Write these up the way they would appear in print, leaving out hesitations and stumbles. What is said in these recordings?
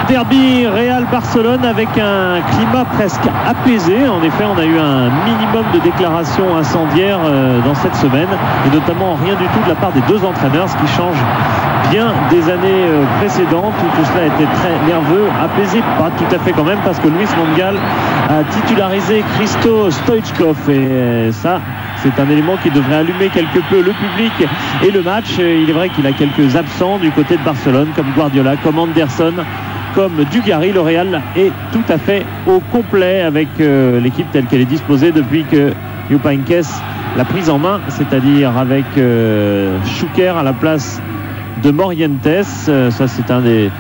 Derby Real-Barcelone avec un climat presque apaisé. En effet, on a eu un minimum de déclarations incendiaires dans cette semaine, et notamment rien du tout de la part des deux entraîneurs, ce qui change bien des années précédentes où tout cela était très nerveux. Apaisé, pas tout à fait quand même, parce que Luis van Gaal a titularisé Hristo Stoichkov, et ça, c'est un élément qui devrait allumer quelque peu le public et le match. Il est vrai qu'il a quelques absents du côté de Barcelone, comme Guardiola, comme Anderson, comme Dugarry. Le Real est tout à fait au complet avec l'équipe telle qu'elle est disposée depuis que Jupp Heynckes l'a prise en main, c'est-à-dire avec Schuker à la place de Morientes. Ça, c'est un des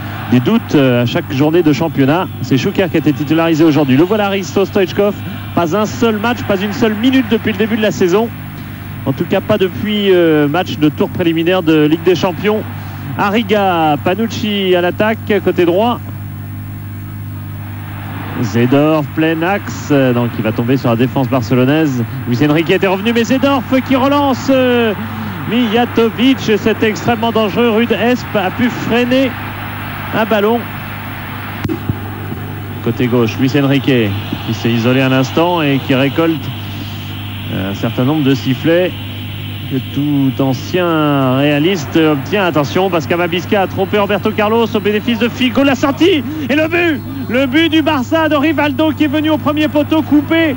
doutes à chaque journée de championnat. C'est Schuker qui a été titularisé aujourd'hui. Le voilà, Hristo Stoichkov. Pas un seul match, pas une seule minute depuis le début de la saison. En tout cas, pas depuis match de tour préliminaire de Ligue des Champions. Arriga, Panucci à l'attaque, côté droit. Seedorf, plein axe, donc il va tomber sur la défense barcelonaise. Luis Enrique était revenu, mais Seedorf qui relance Mijatovic. C'est extrêmement dangereux. Ruud Esp a pu freiner un ballon. Côté gauche, Luis Enrique qui s'est isolé un instant et qui récolte un certain nombre de sifflets que tout ancien réaliste obtient. Attention, parce qu'Amavisca a trompé Roberto Carlos au bénéfice de Figo. La sortie et le but du Barça de Rivaldo qui est venu au premier poteau coupé.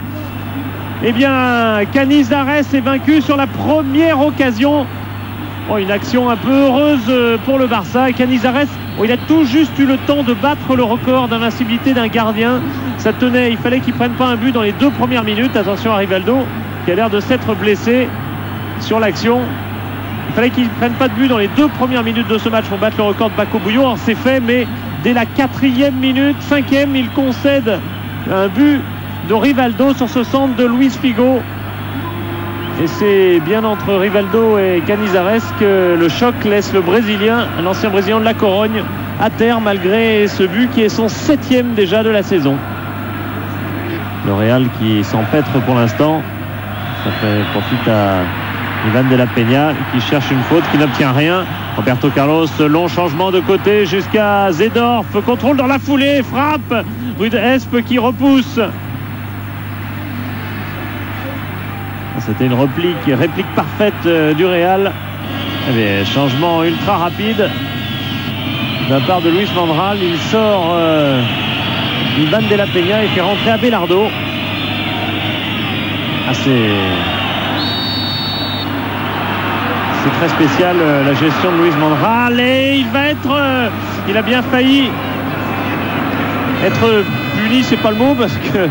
Eh bien, Canizares est vaincu sur la première occasion. Une action un peu heureuse pour le Barça. Canizares, il a tout juste eu le temps de battre le record d'invincibilité d'un gardien. Ça tenait, il fallait qu'il ne prenne pas un but dans les 2 premières minutes. Attention à Rivaldo qui a l'air de s'être blessé sur l'action. Il fallait qu'il ne prenne pas de but dans les 2 premières minutes de ce match pour battre le record de Baco Bouillon. Alors c'est fait, mais dès la 4e minute, 5e, il concède un but de Rivaldo sur ce centre de Luis Figo. Et c'est bien entre Rivaldo et Canizares que le choc laisse le Brésilien, l'ancien Brésilien de la Corogne, à terre malgré ce but qui est son 7e déjà de la saison. Le Real qui s'empêtre pour l'instant. Ça fait profite à Ivan de la Peña qui cherche une faute, qui n'obtient rien. Roberto Carlos, long changement de côté jusqu'à Seedorf. Contrôle dans la foulée, frappe. Ruud Esp qui repousse. C'était une réplique parfaite du Real. Changement ultra rapide de la part de Luis van Gaal. Il sort Ivan de la Peña et fait rentrer Abelardo. C'est très spécial la gestion de Luis van Gaal, et il a bien failli être puni, c'est pas le mot parce que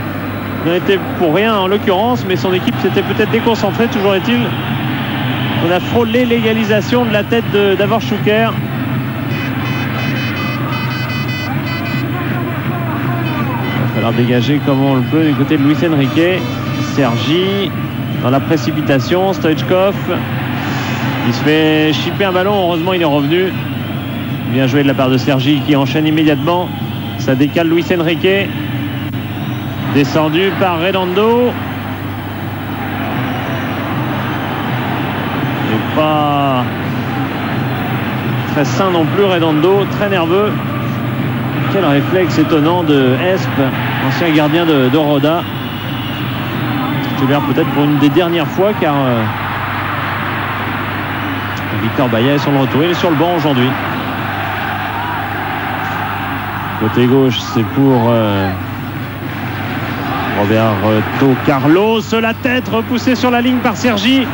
il n'en était pour rien en l'occurrence, mais son équipe s'était peut-être déconcentrée. Toujours est-il, on a frôlé l'égalisation de la tête d'Avor Schuker. Il va falloir dégager comme on le peut du côté de Luis Enrique. Sergi dans la précipitation. Stoichkov, il se fait chipper un ballon. Heureusement, il est revenu. Bien joué de la part de Sergi qui enchaîne immédiatement. Ça décale Luis Enrique. Descendu par Redondo. Et pas très sain non plus, Redondo, très nerveux. Quel réflexe étonnant de Esp, ancien gardien de Roda. Titulaire peut-être pour une des dernières fois, car Victor Baillet est sur le retour. Il est sur le banc aujourd'hui. Côté gauche, c'est pour Roberto Carlos. La tête repoussée sur la ligne par Sergi.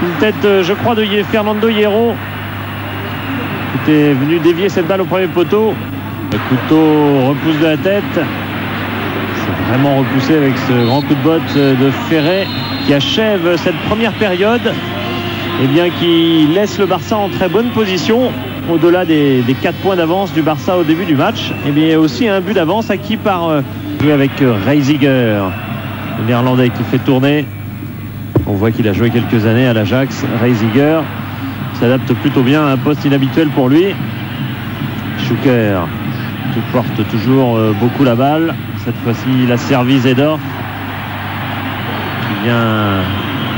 Une tête, je crois, de Fernando Hierro, qui était venu dévier cette balle au premier poteau. Le couteau repousse de la tête. C'est vraiment repoussé avec ce grand coup de botte de Ferret qui achève cette première période. Et bien qui laisse le Barça en très bonne position. Au-delà des 4 points d'avance du Barça au début du match. Et bien il y a aussi un but d'avance acquis par jouer avec Reisiger, le néerlandais qui fait tourner. On voit qu'il a joué quelques années à l'Ajax. Reisiger s'adapte plutôt bien à un poste inhabituel pour lui. Schuker qui porte toujours beaucoup la balle. Cette fois-ci, il a servi Seedorf qui vient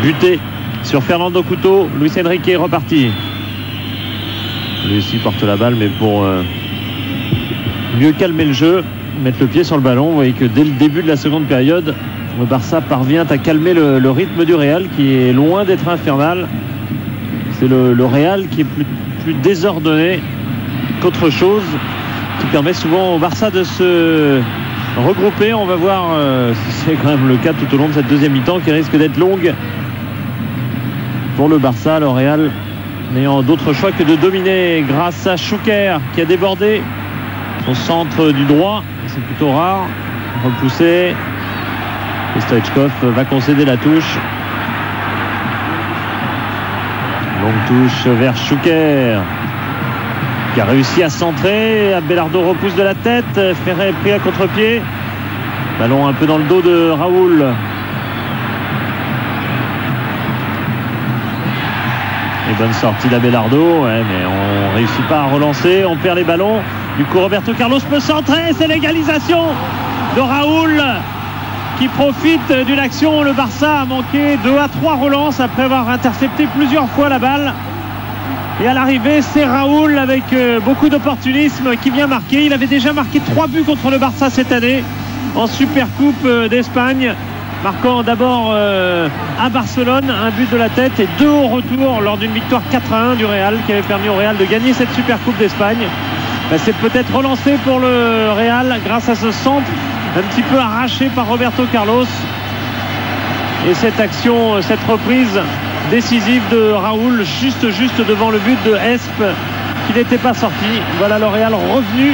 buter sur Fernando Couto. Luis Enrique est reparti. Lui aussi porte la balle, mais pour mieux calmer le jeu, mettre le pied sur le ballon. Vous voyez que dès le début de la seconde période, le Barça parvient à calmer le rythme du Real qui est loin d'être infernal. C'est le Real qui est plus désordonné qu'autre chose, qui permet souvent au Barça de se regrouper. On va voir si c'est quand même le cas tout au long de cette deuxième mi-temps qui risque d'être longue pour le Barça. Le Real n'ayant d'autre choix que de dominer grâce à Chouker qui a débordé au centre du droit. C'est plutôt rare. Repoussé. Et Stoichkov va concéder la touche. Longue touche vers Chouker qui a réussi à centrer. Abelardo repousse de la tête. Ferré est pris à contre-pied. Ballon un peu dans le dos de Raoul. Et bonne sortie d'Abelardo. Ouais, mais on ne réussit pas à relancer. On perd les ballons. Du coup, Roberto Carlos peut centrer. C'est l'égalisation de Raoul qui profite d'une action. Le Barça a manqué 2 à 3 relances après avoir intercepté plusieurs fois la balle. Et à l'arrivée, c'est Raoul avec beaucoup d'opportunisme qui vient marquer. Il avait déjà marqué 3 buts contre le Barça cette année en Supercoupe d'Espagne, marquant d'abord à Barcelone un but de la tête et 2 au retour lors d'une victoire 4-1 du Real qui avait permis au Real de gagner cette Supercoupe d'Espagne. C'est peut-être relancé pour le Real grâce à ce centre un petit peu arraché par Roberto Carlos. Et cette action, cette reprise décisive de Raoul juste devant le but de Esp qui n'était pas sorti. Voilà le Real revenu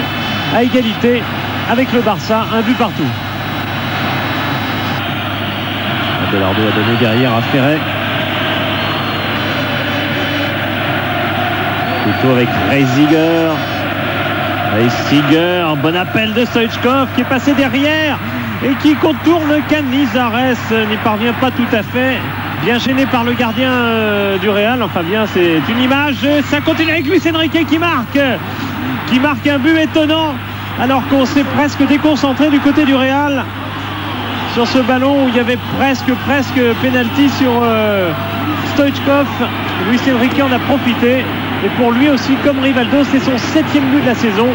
à égalité avec le Barça, un but partout. Abelardo a donné derrière à Ferré. Plutôt avec Reisiger. Reisiger, bon appel de Stoichkov qui est passé derrière et qui contourne Canizares, n'y parvient pas tout à fait. Bien gêné par le gardien du Real. Enfin bien, c'est une image. Ça continue avec Luis Enrique qui marque un but étonnant alors qu'on s'est presque déconcentré du côté du Real sur ce ballon où il y avait presque pénalty sur Stoichkov. Luis Enrique en a profité et pour lui aussi, comme Rivaldo, c'est son 7e but de la saison.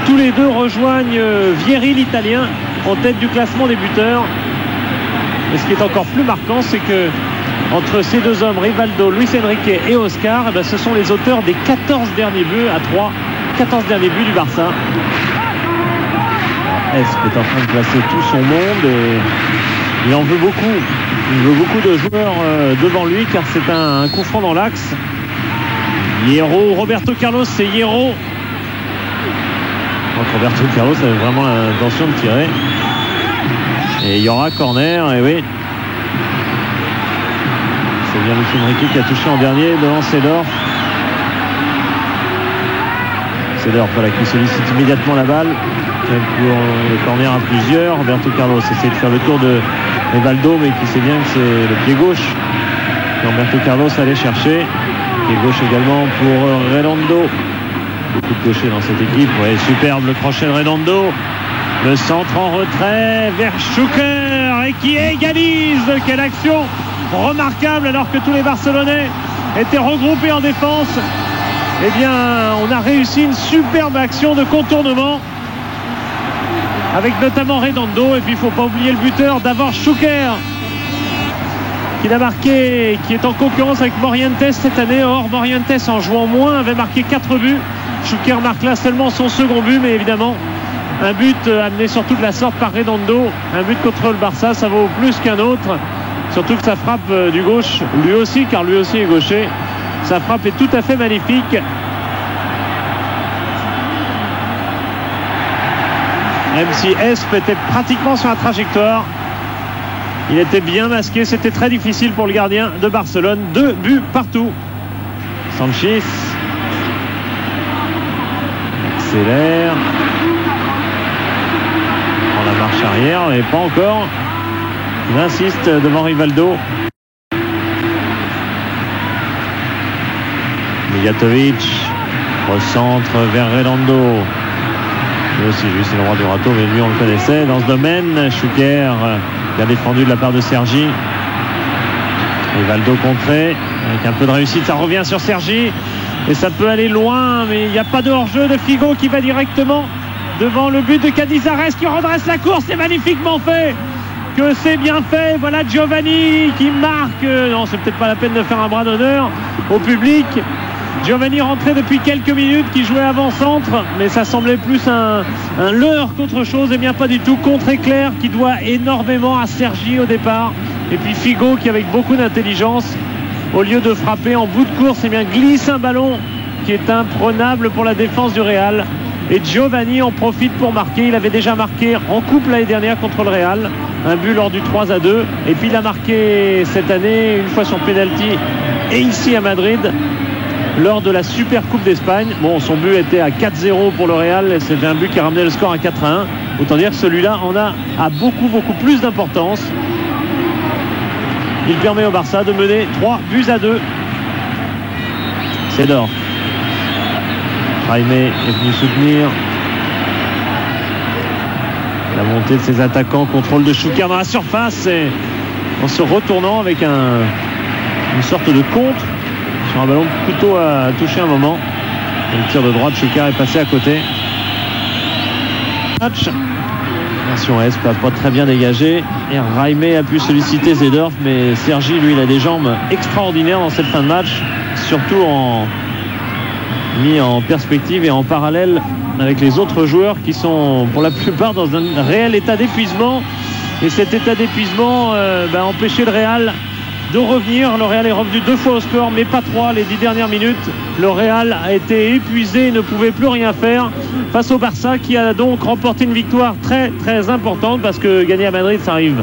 Tous les deux rejoignent Vieri l'Italien en tête du classement des buteurs. Et ce qui est encore plus marquant, c'est que entre ces deux hommes, Rivaldo, Luis Enrique et Oscar, eh ben, ce sont les auteurs des 14 derniers buts à 3, 14 derniers buts du Barça. Esp est en train de placer tout son monde et il en veut beaucoup. Il veut beaucoup de joueurs devant lui car c'est un coup franc dans l'axe. Hierro, Roberto Carlos, c'est Hierro. Donc Roberto Carlos avait vraiment l'intention de tirer. Et il y aura corner, et oui. C'est bien Luis Enrique qui a touché en dernier devant Seedorf. Seedorf voilà, qui sollicite immédiatement la balle. Le corner à plusieurs. Roberto Carlos essaie de faire le tour de Rivaldo, mais qui sait bien que c'est le pied gauche que Roberto Carlos allait chercher. Pied gauche également pour Redondo. Beaucoup de gauchers dans cette équipe. Ouais, superbe le crochet de Redondo. Le centre en retrait vers Chouker et qui égalise. Quelle action remarquable alors que tous les Barcelonais étaient regroupés en défense. Eh bien, on a réussi une superbe action de contournement avec notamment Redondo. Et puis il ne faut pas oublier le buteur d'abord Chouker qui a marqué, qui est en concurrence avec Morientes cette année. Or Morientes en jouant moins avait marqué 4 buts. Chouker marque là seulement son second but, mais évidemment un but amené surtout de la sorte par Redondo. Un but contre le Barça, ça vaut plus qu'un autre. Surtout que sa frappe du gauche, lui aussi, car lui aussi est gaucher. Sa frappe est tout à fait magnifique. Même si Esp était pratiquement sur la trajectoire, il était bien masqué. C'était très difficile pour le gardien de Barcelone. 2 buts partout. Sanchis accélère. Prend la marche arrière, mais pas encore. Il insiste devant Rivaldo. Mijatovic recentre vers Redondo. Lui aussi, lui c'est le roi du râteau, mais lui on le connaissait dans ce domaine. Chouker bien défendu de la part de Sergi. Rivaldo contré avec un peu de réussite, ça revient sur Sergi et ça peut aller loin, mais il n'y a pas de hors-jeu de Figo qui va directement devant le but de Canizares qui redresse la course. C'est magnifiquement fait, que c'est bien fait. Voilà Giovanni qui marque. Non, c'est peut-être pas la peine de faire un bras d'honneur au public. Giovanni rentré depuis quelques minutes, qui jouait avant-centre, mais ça semblait plus un leurre qu'autre chose. Et bien pas du tout. Contre-éclair qui doit énormément à Sergi au départ. Et puis Figo qui, avec beaucoup d'intelligence, au lieu de frapper en bout de course, et bien glisse un ballon qui est imprenable pour la défense du Real. Et Giovanni en profite pour marquer. Il avait déjà marqué en coupe l'année dernière contre le Real, un but lors du 3-2, et puis il a marqué cette année une fois sur penalty et ici à Madrid lors de la Super Coupe d'Espagne. Bon, son but était à 4-0 pour le Real, et c'était un but qui ramenait le score à 4-1. Autant dire que celui-là en a beaucoup plus d'importance. Il permet au Barça de mener 3-2. Seedorf. Jaime est venu soutenir la montée de ses attaquants. Contrôle de Schuker dans la surface, et en se retournant avec une sorte de contre sur un ballon plutôt à toucher un moment. Et le tir de droite, Schuker est passé à côté. Match. Version S, pas très bien dégagé. Et Jaime a pu solliciter Seedorf, mais Sergi, lui, il a des jambes extraordinaires dans cette fin de match, surtout mis en perspective et en parallèle avec les autres joueurs qui sont pour la plupart dans un réel état d'épuisement. Et cet état d'épuisement a empêché le Real de revenir. Le Real est revenu 2 fois au score, mais pas 3 les 10 dernières minutes. Le Real a été épuisé et ne pouvait plus rien faire face au Barça, qui a donc remporté une victoire très importante, parce que gagner à Madrid, ça arrive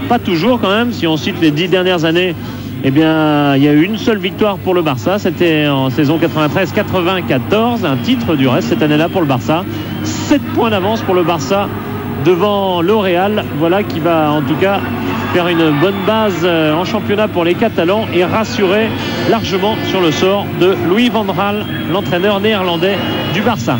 pas toujours quand même. Si on cite les 10 dernières années, eh bien, il y a eu une seule victoire pour le Barça. C'était en saison 93-94, un titre du reste cette année-là pour le Barça. 7 points d'avance pour le Barça devant le Real. Voilà qui va en tout cas faire une bonne base en championnat pour les Catalans et rassurer largement sur le sort de Louis van Gaal, l'entraîneur néerlandais du Barça.